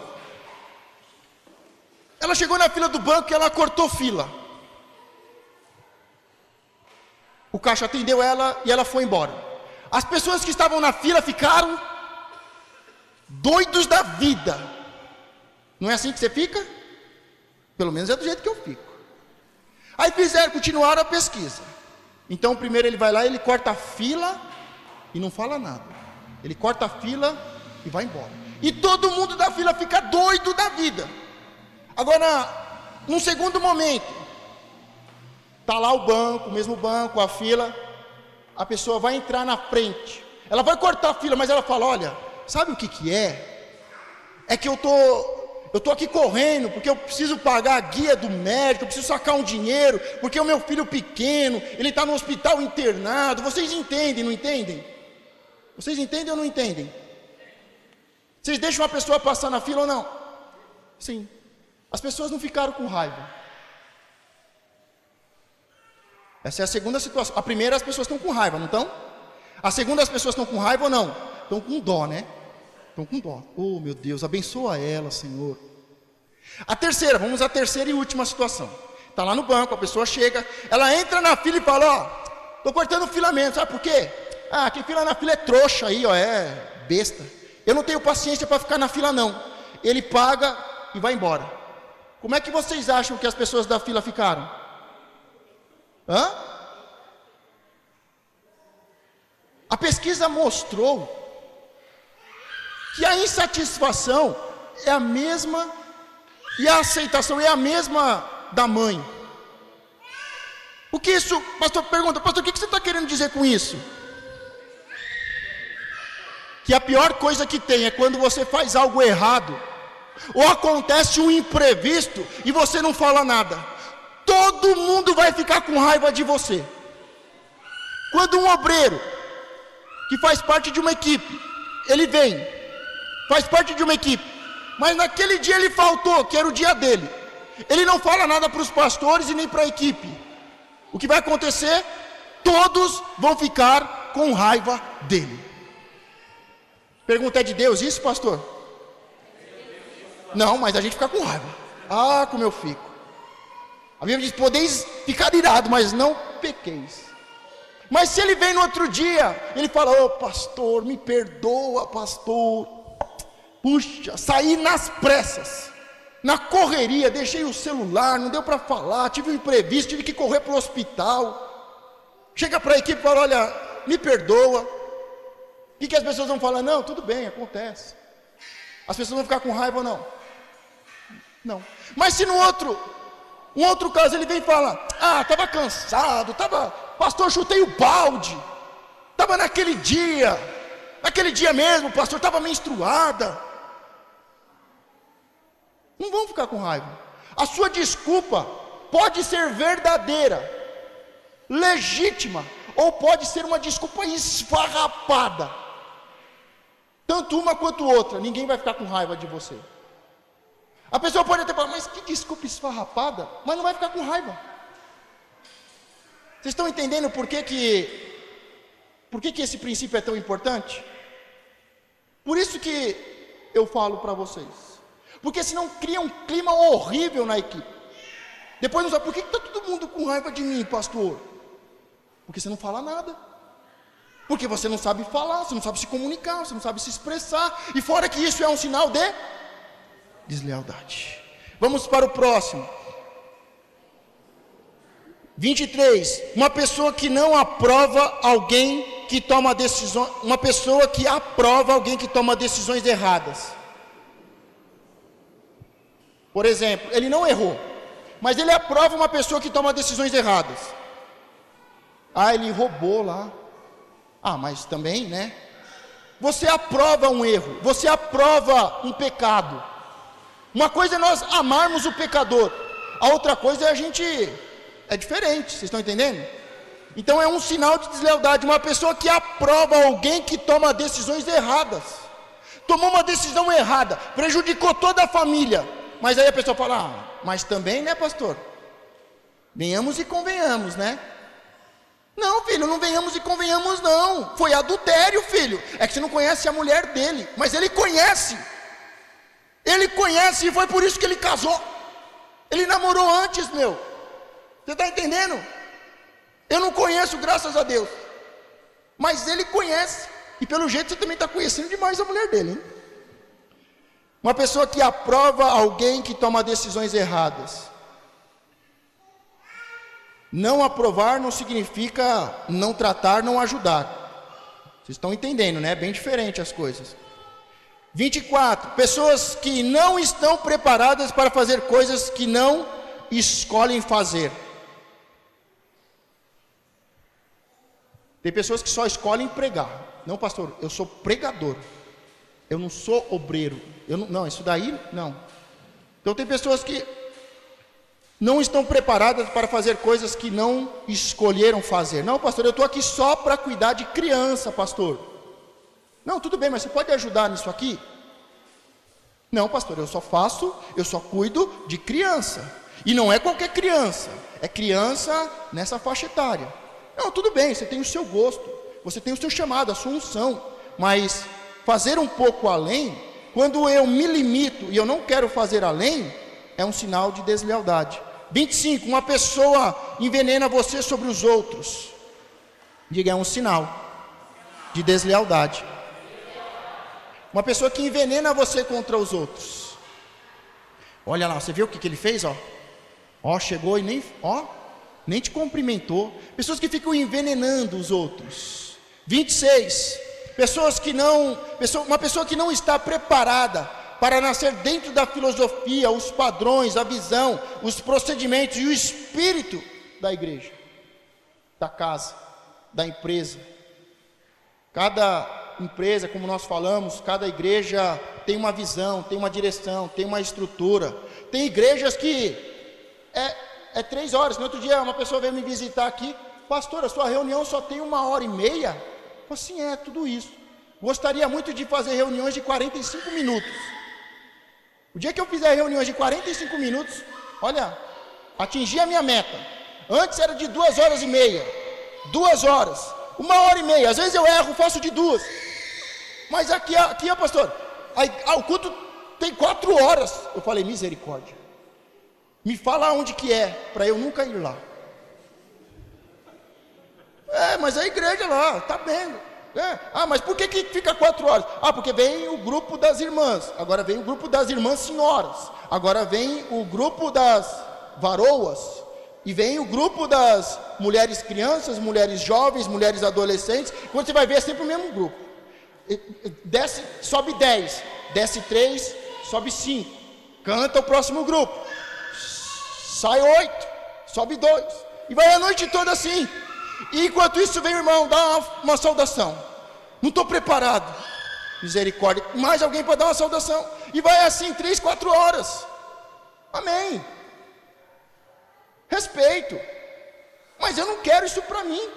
Ela chegou na fila do banco e ela cortou fila. O caixa atendeu ela e ela foi embora. As pessoas que estavam na fila ficaram doidos da vida. Não é assim que você fica? Pelo menos é do jeito que eu fico. Aí continuaram a pesquisa. Então primeiro ele vai lá, ele corta a fila e não fala nada. Ele corta a fila e vai embora. E todo mundo da fila fica doido da vida. Agora, num segundo momento, está lá o banco, o mesmo banco, a fila. A pessoa vai entrar na frente. Ela vai cortar a fila, mas ela fala, olha, sabe o que é? É que eu tô aqui correndo, porque eu preciso pagar a guia do médico, eu preciso sacar um dinheiro, porque o meu filho pequeno, ele está no hospital internado. Vocês entendem, não entendem? Vocês entendem ou não entendem? Vocês deixam uma pessoa passar na fila ou não? Sim. As pessoas não ficaram com raiva. Essa é a segunda situação. A primeira, as pessoas estão com raiva, não estão? A segunda, as pessoas estão com raiva ou não? Estão com dó, né? Estão com dó. Oh, meu Deus, abençoa ela, Senhor. A terceira, vamos à terceira e última situação. Está lá no banco, a pessoa chega, ela entra na fila e fala, ó, estou cortando o filamento, sabe por quê? Ah, quem fila na fila é trouxa aí, ó, é besta. Eu não tenho paciência para ficar na fila não. Ele paga e vai embora. Como é que vocês acham que as pessoas da fila ficaram? Hã? A pesquisa mostrou que a insatisfação é a mesma e a aceitação é a mesma da mãe. O que isso, pastor, pergunta, pastor, o que você está querendo dizer com isso? Que a pior coisa que tem é quando você faz algo errado, ou acontece um imprevisto e você não fala nada. Todo mundo vai ficar com raiva de você. Quando um obreiro que faz parte de uma equipe, ele vem, faz parte de uma equipe, mas naquele dia ele faltou, que era o dia dele. Ele não fala nada para os pastores e nem para a equipe. O que vai acontecer? Todos vão ficar com raiva dele. Pergunta, é de Deus isso, pastor? Não, mas a gente fica com raiva. Ah, como eu fico. A Bíblia diz, podeis ficar irado, mas não pequeis. Mas se ele vem no outro dia, ele fala, ô pastor, me perdoa pastor. Puxa, saí nas pressas, na correria, deixei o celular, não deu para falar, tive um imprevisto, tive que correr para o hospital. Chega para a equipe e fala, olha, me perdoa. O que as pessoas vão falar? Não, tudo bem, acontece. As pessoas vão ficar com raiva ou não? Não. Mas se no um outro caso ele vem e fala, ah, estava cansado, pastor, chutei o balde, estava naquele dia mesmo, pastor, estava menstruada. Não vão ficar com raiva. A sua desculpa pode ser verdadeira, legítima, ou pode ser uma desculpa esfarrapada. Tanto uma quanto outra, ninguém vai ficar com raiva de você. A pessoa pode até falar, mas que desculpa esfarrapada, mas não vai ficar com raiva. Vocês estão entendendo por que esse princípio é tão importante? Por isso que eu falo para vocês. Porque senão cria um clima horrível na equipe. Depois não sabe, por que está todo mundo com raiva de mim, pastor? Porque você não fala nada. Porque você não sabe falar, você não sabe se comunicar, você não sabe se expressar. E fora que isso é um sinal de deslealdade. Vamos para o próximo. 23. Uma pessoa que não aprova alguém que toma decisões. Uma pessoa que aprova alguém que toma decisões erradas. Por exemplo, ele não errou, mas ele aprova uma pessoa que toma decisões erradas. Ah, ele roubou lá. Ah, mas também, né? Você aprova um erro, você aprova um pecado. Uma coisa é nós amarmos o pecador, a outra coisa é diferente, vocês estão entendendo? Então é um sinal de deslealdade, uma pessoa que aprova alguém que toma decisões erradas. Tomou uma decisão errada, prejudicou toda a família, mas aí a pessoa fala, ah, mas também, né pastor? Venhamos e convenhamos, né? Não, filho, não venhamos e convenhamos, não. Foi adultério, filho. É que você não conhece a mulher dele, mas ele conhece. Ele conhece e foi por isso que ele casou. Ele namorou antes, meu. Você está entendendo? Eu não conheço, graças a Deus. Mas ele conhece. E pelo jeito você também está conhecendo demais a mulher dele, hein? Uma pessoa que aprova alguém que toma decisões erradas. Não aprovar não significa não tratar, não ajudar. Vocês estão entendendo, né? É bem diferente as coisas. 24. Pessoas que não estão preparadas para fazer coisas que não escolhem fazer. Tem pessoas que só escolhem pregar. Não, pastor, eu sou pregador. Eu não sou obreiro. Não, isso daí não. Então tem pessoas que não estão preparadas para fazer coisas que não escolheram fazer. Não, pastor, eu estou aqui só para cuidar de criança, pastor. Não, tudo bem, mas você pode ajudar nisso aqui? Não, pastor, eu só cuido de criança. E não é qualquer criança, é criança nessa faixa etária. Não, tudo bem, você tem o seu gosto, você tem o seu chamado, a sua unção. Mas fazer um pouco além, quando eu me limito e eu não quero fazer além, é um sinal de deslealdade. 25, uma pessoa envenena você sobre os outros. Diga, é um sinal de deslealdade. Uma pessoa que envenena você contra os outros. Olha lá, você viu o que ele fez? Ó, chegou e nem te cumprimentou. Pessoas que ficam envenenando os outros. 26, uma pessoa que não está preparada para nascer dentro da filosofia, os padrões, a visão, os procedimentos e o espírito da igreja, da casa, da empresa. Cada empresa, como nós falamos, cada igreja tem uma visão, tem uma direção, tem uma estrutura. Tem igrejas que é 3 horas. No outro dia uma pessoa veio me visitar aqui: pastor, a sua reunião só tem 1h30? Eu falei assim, é tudo isso. Gostaria muito de fazer reuniões de 45 minutos. O dia que eu fizer reuniões de 45 minutos, olha, atingi a minha meta. Antes era de 2h30, 2 horas, 1h30, às vezes eu erro, faço de 2. Mas aqui pastor, o culto tem 4 horas. Eu falei, misericórdia. Me fala onde que é, para eu nunca ir lá. Mas a igreja lá, tá vendo? Mas por que fica 4 horas? Porque vem o grupo das irmãs. Agora vem o grupo das irmãs senhoras. Agora vem o grupo das varoas. E vem o grupo das mulheres crianças, mulheres jovens, mulheres adolescentes. Quando você vai ver, é sempre o mesmo grupo. Desce, sobe 10, desce 3, sobe 5. Canta o próximo grupo. Sai 8, sobe 2. E vai a noite toda assim. E enquanto isso vem o irmão, dá uma saudação. Não estou preparado. Misericórdia. Mais alguém para dar uma saudação. E vai assim 3, 4 horas. Amém. Respeito. Mas eu não quero isso para mim.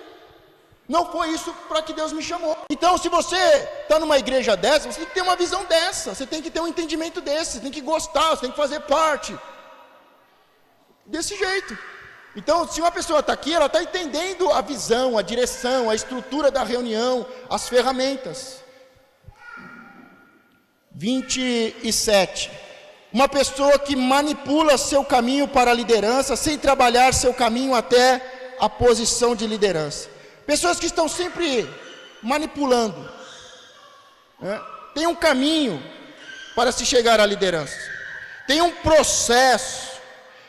Não foi isso para que Deus me chamou. Então, se você está numa igreja dessa, você tem que ter uma visão dessa. Você tem que ter um entendimento desse. Você tem que gostar, você tem que fazer parte. Desse jeito. Então, se uma pessoa está aqui, ela está entendendo a visão, a direção, a estrutura da reunião, as ferramentas. 27. Uma pessoa que manipula seu caminho para a liderança, sem trabalhar seu caminho até a posição de liderança. Pessoas que estão sempre manipulando. Tem um caminho para se chegar à liderança. Tem um processo.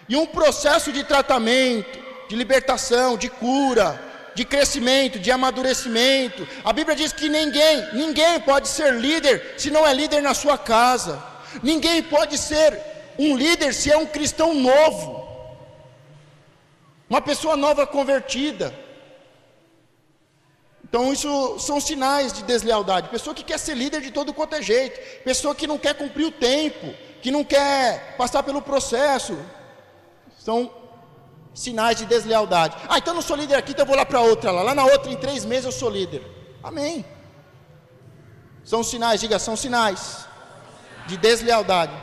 E um processo de tratamento, de libertação, de cura, de crescimento, de amadurecimento. A Bíblia diz que ninguém pode ser líder se não é líder na sua casa. Ninguém pode ser um líder se é um cristão novo, uma pessoa nova convertida. Então isso são sinais de deslealdade. Pessoa que quer ser líder de todo quanto é jeito, pessoa que não quer cumprir o tempo, que não quer passar pelo processo. São sinais de deslealdade. Então eu não sou líder aqui, então eu vou lá para outra. Lá na outra, em 3 meses eu sou líder. Amém. São sinais, diga, são sinais de deslealdade.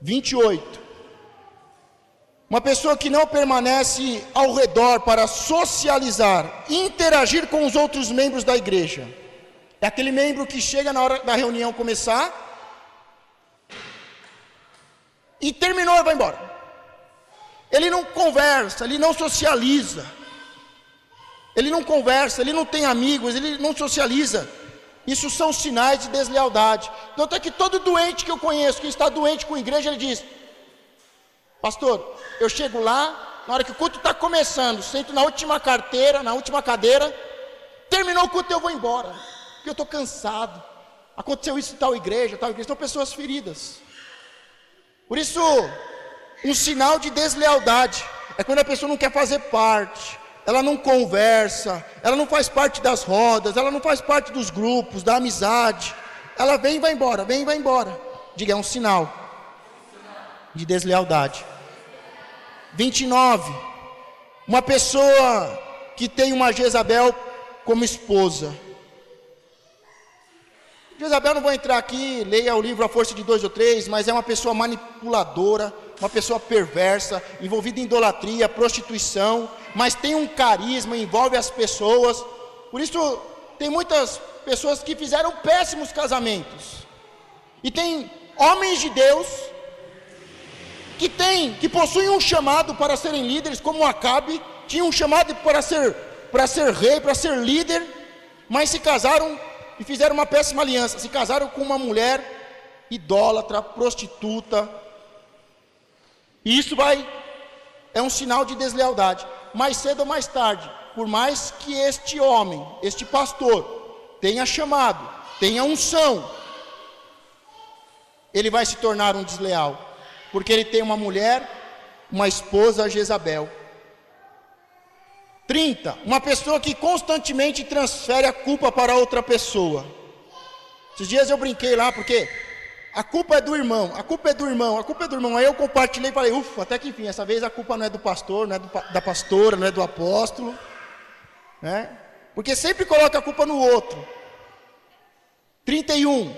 28. Uma pessoa que não permanece ao redor para socializar, interagir com os outros membros da igreja. É aquele membro que chega na hora da reunião começar e terminou e vai embora. Ele não conversa, ele não socializa. Ele não conversa, ele não tem amigos, ele não socializa. Isso são sinais de deslealdade. Tanto é que todo doente que eu conheço, que está doente com a igreja, ele diz: pastor, eu chego lá, na hora que o culto está começando, sento na última carteira, na última cadeira, terminou o culto eu vou embora, porque eu estou cansado. Aconteceu isso em tal igreja, são pessoas feridas. Por isso, um sinal de deslealdade é quando a pessoa não quer fazer parte, ela não conversa, ela não faz parte das rodas, ela não faz parte dos grupos, da amizade. Ela vem e vai embora, vem e vai embora. Diga, é um sinal de deslealdade. 29. Uma pessoa que tem uma Jezabel como esposa. Jezabel, não vou entrar aqui, leia o livro A Força de 2 ou 3, mas é uma pessoa manipuladora, uma pessoa perversa, envolvida em idolatria, prostituição, mas tem um carisma, envolve as pessoas. Por isso, tem muitas pessoas que fizeram péssimos casamentos. E tem homens de Deus que possuem um chamado para serem líderes, como Acabe, tinha um chamado para ser rei, para ser líder, mas se casaram e fizeram uma péssima aliança. Se casaram com uma mulher idólatra, prostituta. E isso é um sinal de deslealdade. Mais cedo ou mais tarde, por mais que este homem, este pastor, tenha chamado, tenha unção, ele vai se tornar um desleal, porque ele tem uma mulher, uma esposa Jezabel. 30. Uma pessoa que constantemente transfere a culpa para outra pessoa. Esses dias eu brinquei lá, porque a culpa é do irmão, a culpa é do irmão, a culpa é do irmão. Aí eu compartilhei e falei, ufa, até que enfim, essa vez a culpa não é do pastor, não é da pastora, não é do apóstolo, né? Porque sempre coloca a culpa no outro. 31.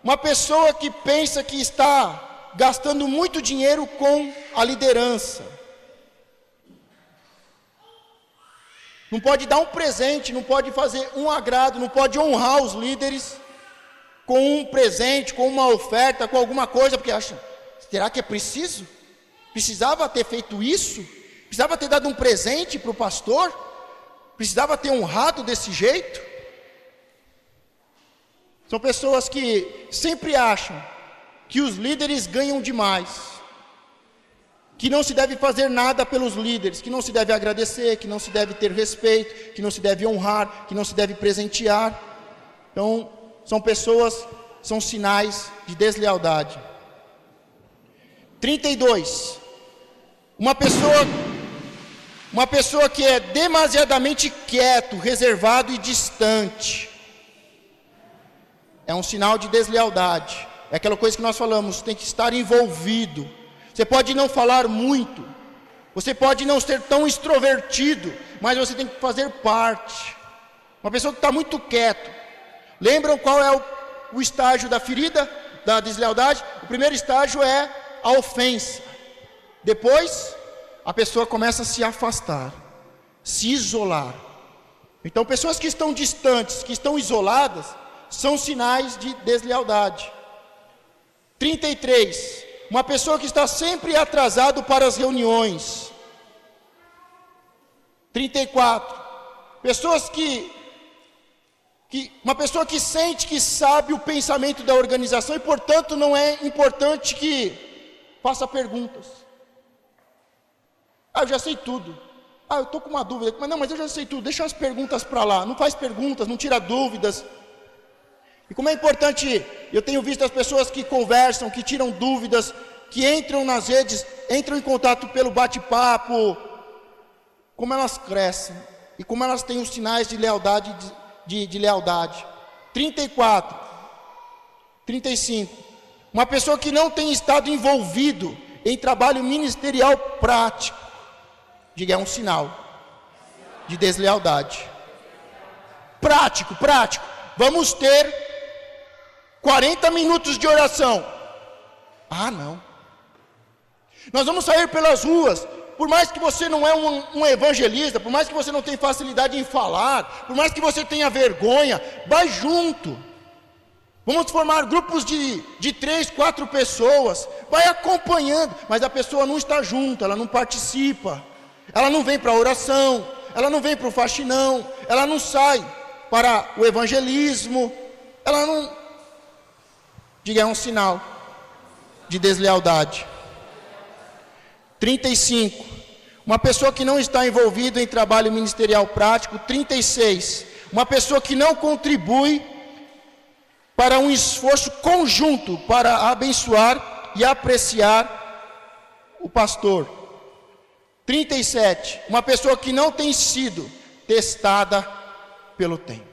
Uma pessoa que pensa que está gastando muito dinheiro com a liderança. Não pode dar um presente, não pode fazer um agrado, não pode honrar os líderes com um presente, com uma oferta, com alguma coisa, porque acha, será que é preciso? Precisava ter feito isso? Precisava ter dado um presente para o pastor? Precisava ter honrado desse jeito? São pessoas que sempre acham que os líderes ganham demais, que não se deve fazer nada pelos líderes, que não se deve agradecer, que não se deve ter respeito, que não se deve honrar, que não se deve presentear. Então, são sinais de deslealdade. 32. Uma pessoa que é demasiadamente quieto, reservado e distante. É um sinal de deslealdade. É aquela coisa que nós falamos, tem que estar envolvido. Você pode não falar muito, você pode não ser tão extrovertido, mas você tem que fazer parte. Uma pessoa que está muito quieto. Lembram qual é o estágio da ferida, da deslealdade? O primeiro estágio é a ofensa. Depois, a pessoa começa a se afastar, se isolar. Então, pessoas que estão distantes, que estão isoladas, são sinais de deslealdade. 33. Uma pessoa que está sempre atrasado para as reuniões. 34. Uma pessoa que sente que sabe o pensamento da organização e, portanto, não é importante que faça perguntas. Eu já sei tudo. Eu estou com uma dúvida. Mas eu já sei tudo. Deixa as perguntas para lá. Não faz perguntas, não tira dúvidas. E como é importante, eu tenho visto as pessoas que conversam, que tiram dúvidas, que entram nas redes, entram em contato pelo bate-papo, como elas crescem e como elas têm os sinais de lealdade, de lealdade. 34, 35. Uma pessoa que não tem estado envolvido em trabalho ministerial prático, diga, é um sinal de deslealdade. Prático. Vamos ter 40 minutos de oração. Não. Nós vamos sair pelas ruas, por mais que você não é um evangelista, por mais que você não tenha facilidade em falar, por mais que você tenha vergonha, vai junto. Vamos formar grupos de 3, 4 pessoas, vai acompanhando, mas a pessoa não está junto, ela não participa, ela não vem para a oração, ela não vem para o faxinão, ela não sai para o evangelismo, ela não... Diga, é um sinal de deslealdade. 35, uma pessoa que não está envolvida em trabalho ministerial prático. 36, uma pessoa que não contribui para um esforço conjunto para abençoar e apreciar o pastor. 37, uma pessoa que não tem sido testada pelo tempo.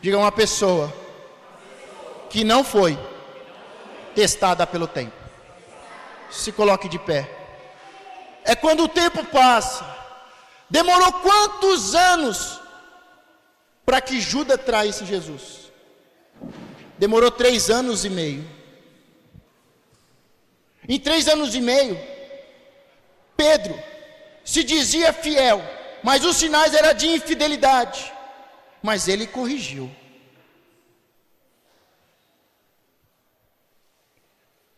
Diga, uma pessoa que não foi testada pelo tempo. Se coloque de pé. É quando o tempo passa. Demorou quantos anos para que Judas traísse Jesus? Demorou 3 anos e meio. Em 3 anos e meio, Pedro se dizia fiel, mas os sinais eram de infidelidade. Mas ele corrigiu.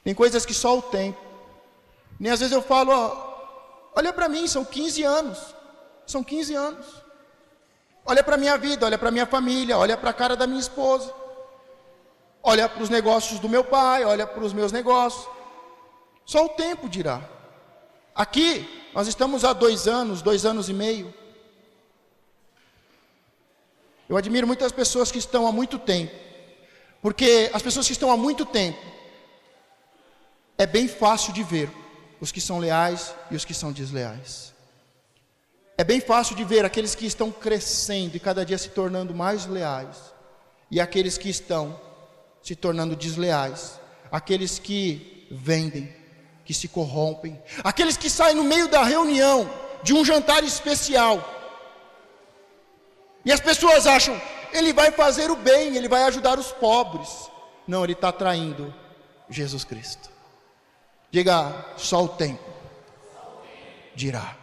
Tem coisas que só o tempo. Nem às vezes eu falo, olha para mim, são 15 anos. São 15 anos. Olha para a minha vida, olha para a minha família, olha para a cara da minha esposa. Olha para os negócios do meu pai, olha para os meus negócios. Só o tempo dirá. Aqui, nós estamos há 2 anos, 2 anos e meio. Eu admiro muitas pessoas que estão há muito tempo. Porque as pessoas que estão há muito tempo, é bem fácil de ver os que são leais e os que são desleais. É bem fácil de ver aqueles que estão crescendo e cada dia se tornando mais leais, e aqueles que estão se tornando desleais, aqueles que vendem, que se corrompem, aqueles que saem no meio da reunião de um jantar especial, e as pessoas acham, ele vai fazer o bem, ele vai ajudar os pobres. Não, ele está traindo Jesus Cristo. Diga, só o tempo dirá.